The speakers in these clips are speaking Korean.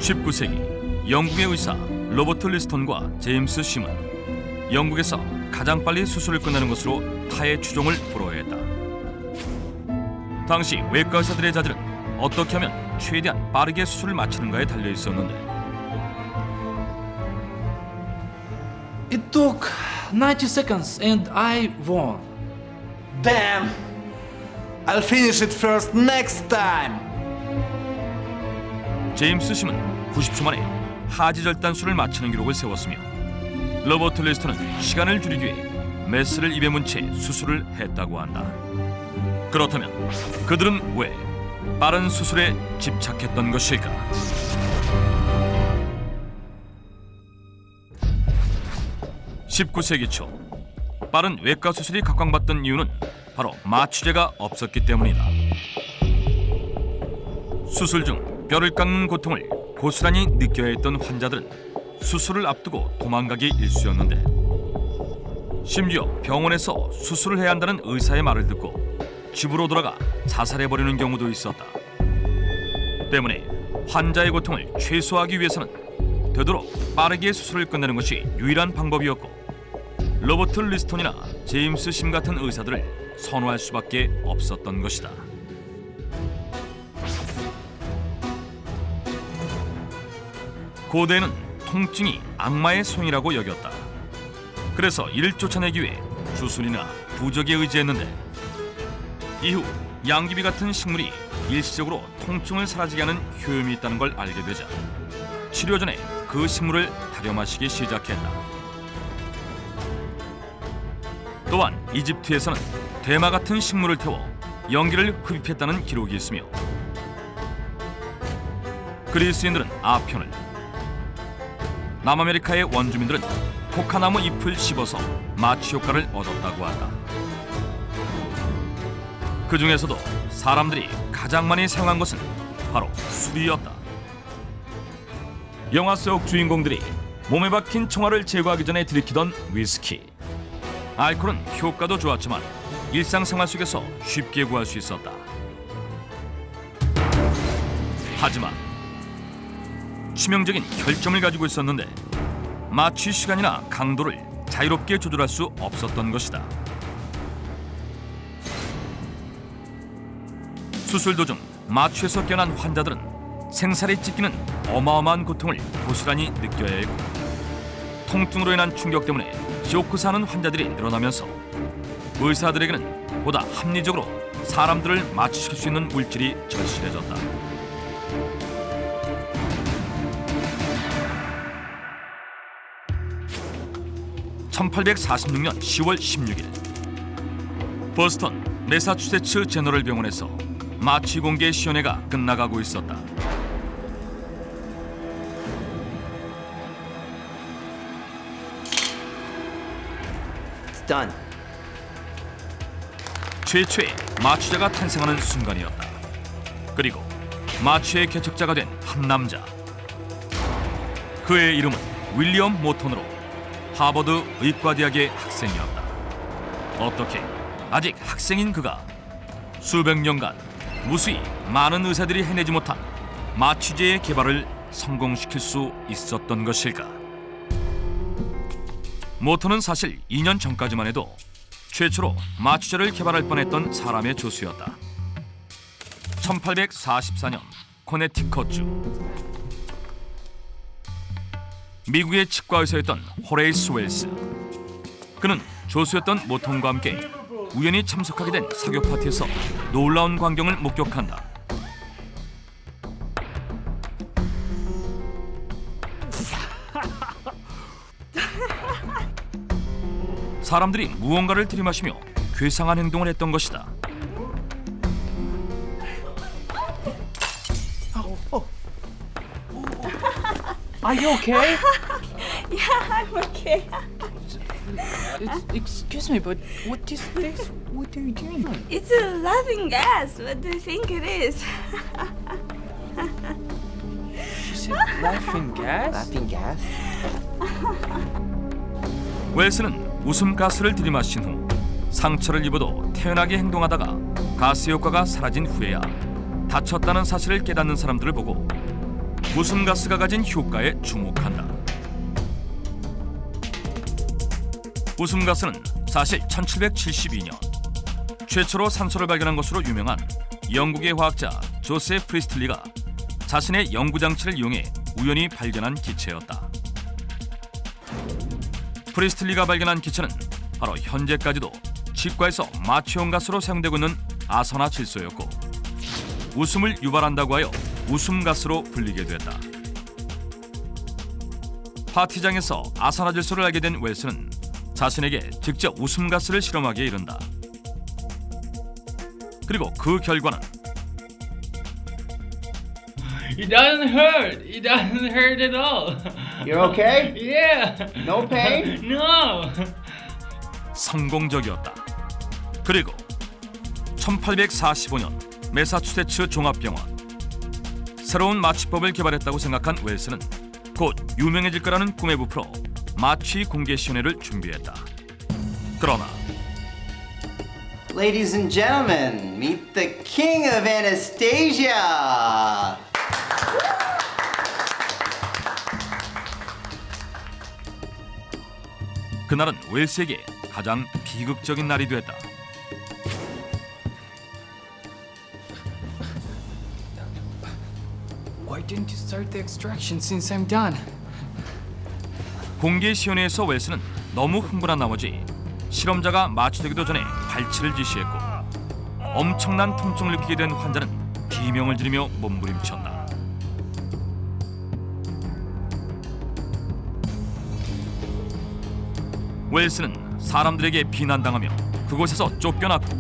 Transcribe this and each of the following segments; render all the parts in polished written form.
19세기 영국의 의사 로버트 리스톤과 제임스 심은 영국에서 가장 빨리 수술을 끝내는 것으로 타의 추종을 불허했다. 당시 외과 의사들의 자질은 어떻게 하면 최대한 빠르게 수술을 마치는가에 달려 있었는데 It took 90 seconds and I won. Damn! I'll finish it first next time! 제임스 심은 90초 만에 하지절단술을 마치는 기록을 세웠으며 로버트 리스톤은 시간을 줄이기 위해 메스를 입에 문 채 수술을 했다고 한다. 그렇다면 그들은 왜 빠른 수술에 집착했던 것일까? (19세기) 초 빠른 외과 수술이 각광받던 이유는 바로 마취제가 없었기 때문이다. 수술 중 뼈를 깎는 고통을 고스란히 느껴야 했던 환자들은 수술을 앞두고 도망가기 일쑤였는데 심지어 병원에서 수술을 해야 한다는 의사의 말을 듣고 집으로 돌아가 자살해버리는 경우도 있었다. 때문에 환자의 고통을 최소화하기 위해서는 되도록 빠르게 수술을 끝내는 것이 유일한 방법이었고 로버트 리스톤이나 제임스 심 같은 의사들을 선호할 수밖에 없었던 것이다. 고대에는 통증이 악마의 손이라고 여겼다. 그래서 이를 쫓아내기 위해 주술이나 부적에 의지했는데 이후 양귀비 같은 식물이 일시적으로 통증을 사라지게 하는 효용이 있다는 걸 알게 되자 치료 전에 그 식물을 다려 마시기 시작했다. 또한 이집트에서는 대마 같은 식물을 태워 연기를 흡입했다는 기록이 있으며 그리스인들은 아편을, 남아메리카의 원주민들은 코카나무 잎을 씹어서 마취 효과를 얻었다고 한다. 그 중에서도 사람들이 가장 많이 사용한 것은 바로 술이었다. 영화 속 주인공들이 몸에 박힌 총알을 제거하기 전에 들이키던 위스키. 알코올은 효과도 좋았지만 일상생활 속에서 쉽게 구할 수 있었다. 하지만 치명적인 결점을 가지고 있었는데 마취 시간이나 강도를 자유롭게 조절할 수 없었던 것이다. 수술 도중 마취에서 깨어난 환자들은 생살이 찢기는 어마어마한 고통을 고스란히 느껴야 했고 통증으로 인한 충격 때문에 쇼크사 하는 환자들이 늘어나면서 의사들에게는 보다 합리적으로 사람들을 마취시킬 수 있는 물질이 절실해졌다. (1846년 10월 16일) 보스턴 매사추세츠 제너럴 병원에서 마취 공개 시연회가 끝나가고 있었다. It's done. 최초의 마취자가 탄생하는 순간이었다. 그리고 마취의 개척자가 된 한 남자. 그의 이름은 윌리엄 모턴으로 하버드 의과대학의 학생이었다. 어떻게 아직 학생인 그가 수백 년간 무수히 많은 의사들이 해내지 못한 마취제의 개발을 성공시킬 수 있었던 것일까? 모턴은 사실 2년 전까지만 해도 최초로 마취제를 개발할 뻔했던 사람의 조수였다. 1844년 코네티컷주 미국의 치과 의사였던 호레이스 웰스. 그는 조수였던 모턴과 함께 우연히 참석하게 된 사교 파티에서 놀라운 광경을 목격한다. 사람들이 무언가를 들이마시며 괴상한 행동을 했던 것이다. Are you okay? Yeah, I'm okay. Excuse me, but what is this? What are you doing? It's a laughing gas. What do you think it is? She said laughing gas? Laughing gas? 웰스는 웃음 가스를 들이마신 후 상처를 입어도 태연하게 행동하다가 가스 효과가 사라진 후에야 다쳤다는 사실을 깨닫는 사람들을 보고 웃음가스가 가진 효과에 주목한다. 웃음가스는 사실 1772년 최초로 산소를 발견한 것으로 유명한 영국의 화학자 조세프 프리스틀리가 자신의 연구장치를 이용해 우연히 발견한 기체였다. 프리스틀리가 발견한 기체는 바로 현재까지도 치과에서 마취용 가스로 사용되고 있는 아산화질소였고 웃음을 유발한다고 하여 웃음가스로 불리게 됐다. 파티장에서 아산화질소를 알게 된 웰스는 자신에게 직접 웃음가스를 실험하기에 이른다. 그리고 그 결과는 It doesn't hurt. It doesn't hurt at all. You're okay? Yeah. No pain? No. 성공적이었다. 그리고 1845년 매사추세츠 종합병원 새로운 마취법을 개발했다고 생각한 웰스는 곧 유명해질 거라는 꿈에 부풀어 마취 공개 시연회를 준비했다. 그러나 Ladies and gentlemen, meet the king of anesthesia! 그날은 웰스에게 가장 비극적인 날이 됐다. Why didn't you start the extraction since I'm done? 공개 시연회에서 웰스는 너무 흥분한 나머지 실험자가 마취되기도 전에 발치를 지시했고 엄청난 통증을 느끼게 된 환자는 비명을 지르며 몸부림쳤다. 웰스는 사람들에게 비난당하며 그곳에서 쫓겨났고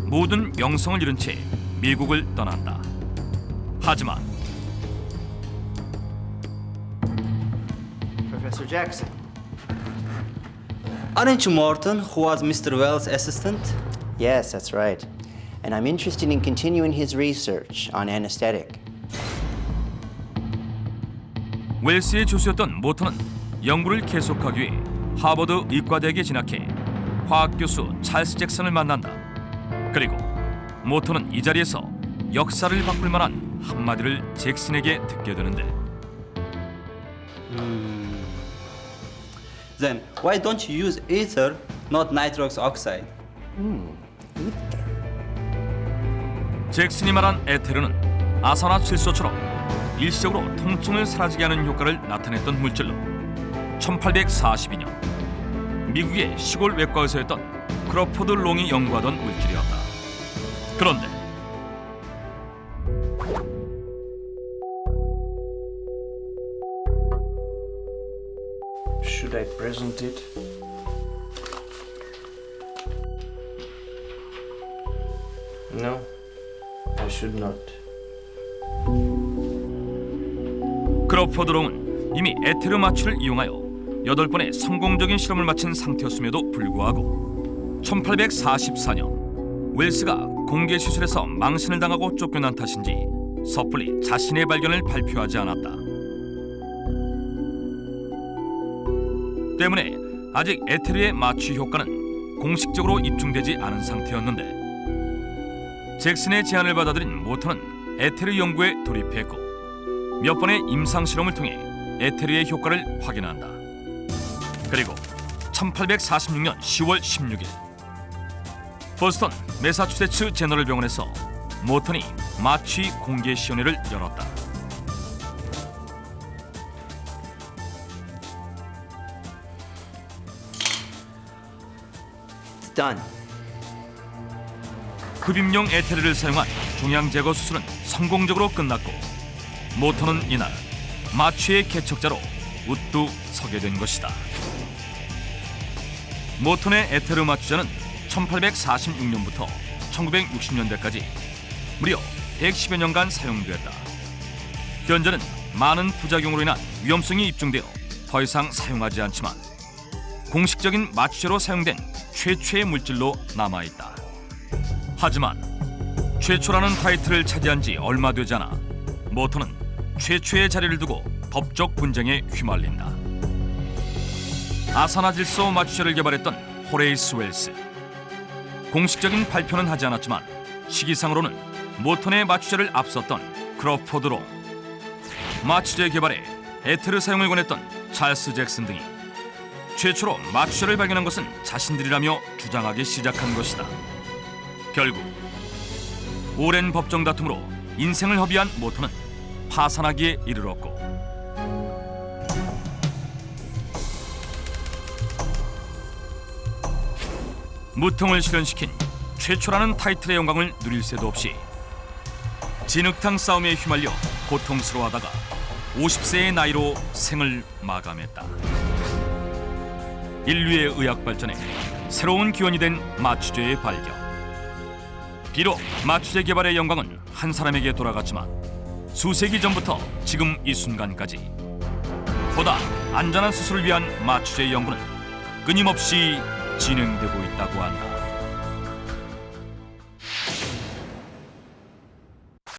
모든 명성을 잃은 채 미국을 떠난다. 하지만 Professor Jackson. Aren't you Morton, who was Mr. Wells' assistant? Yes, that's right. And I'm interested in continuing his research on anesthetic. 웰스의 조수였던 모턴은 연구를 계속하기 위해 하버드 의과대학에 진학해 화학 교수 찰스 잭슨을 만난다. 그리고 모턴은 이 자리에서 역사를 바꿀 만한 한마디를 잭슨에게 듣게 되는데 Then why don't you use ether, not nitrous oxide? 잭슨이 말한 에테르는 아산화질소처럼 일시적으로 통증을 사라지게 하는 효과를 나타냈던 물질로 1842년 미국의 시골 외과 의사였던 크로포드 롱이 연구하던 물질이었다. 그런데 Should I present it? No, I should not. 크로포드 롱은 이미 에테르 마취를 이용하여 8번의 성공적인 실험을 마친 상태였음에도 불구하고 1844년 웰스가 공개 시술에서 망신을 당하고 쫓겨난 탓인지 섣불리 자신의 발견을 발표하지 않았다. 때문에 아직 에테르의 마취 효과는 공식적으로 입증되지 않은 상태였는데 잭슨의 제안을 받아들인 모턴은 에테르 연구에 돌입했고 몇 번의 임상 실험을 통해 에테르의 효과를 확인한다. 그리고 1846년 10월 16일 보스턴 매사추세츠 제너럴 병원에서 모턴이 마취 공개 시연회를 열었다. It's done. 흡입용 에테르를 사용한 종양 제거 수술은 성공적으로 끝났고 모턴은 이날 마취의 개척자로 우뚝 서게 된 것이다. 모턴의 에테르 마취자는 1846년부터 1960년대까지 무려 110여 년간 사용됐다. 현재는 많은 부작용으로 인한 위험성이 입증되어 더 이상 사용하지 않지만 공식적인 마취제로 사용된 최초의 물질로 남아있다. 하지만 최초라는 타이틀을 차지한 지 얼마 되지 않아 모턴은 최초의 자리를 두고 법적 분쟁에 휘말린다. 아산화질소 마취제를 개발했던 호레이스 웰스. 공식적인 발표는 하지 않았지만 시기상으로는 모턴의 마취제를 앞섰던 크로포드 롱. 마취제 개발에 에테르 사용을 권했던 찰스 잭슨 등이 최초로 마취제를 발견한 것은 자신들이라며 주장하기 시작한 것이다. 결국 오랜 법정 다툼으로 인생을 허비한 모터는 파산하기에 이르렀고 무통을 실현시킨 최초라는 타이틀의 영광을 누릴 새도 없이 진흙탕 싸움에 휘말려 고통스러워하다가 50세의 나이로 생을 마감했다. 인류의 의학 발전에 새로운 기원이 된 마취제의 발견. 비록 마취제 개발의 영광은 한 사람에게 돌아갔지만 수세기 전부터 지금 이 순간까지 보다 안전한 수술을 위한 마취제의 연구는 끊임없이 진행되고 있다고 한다.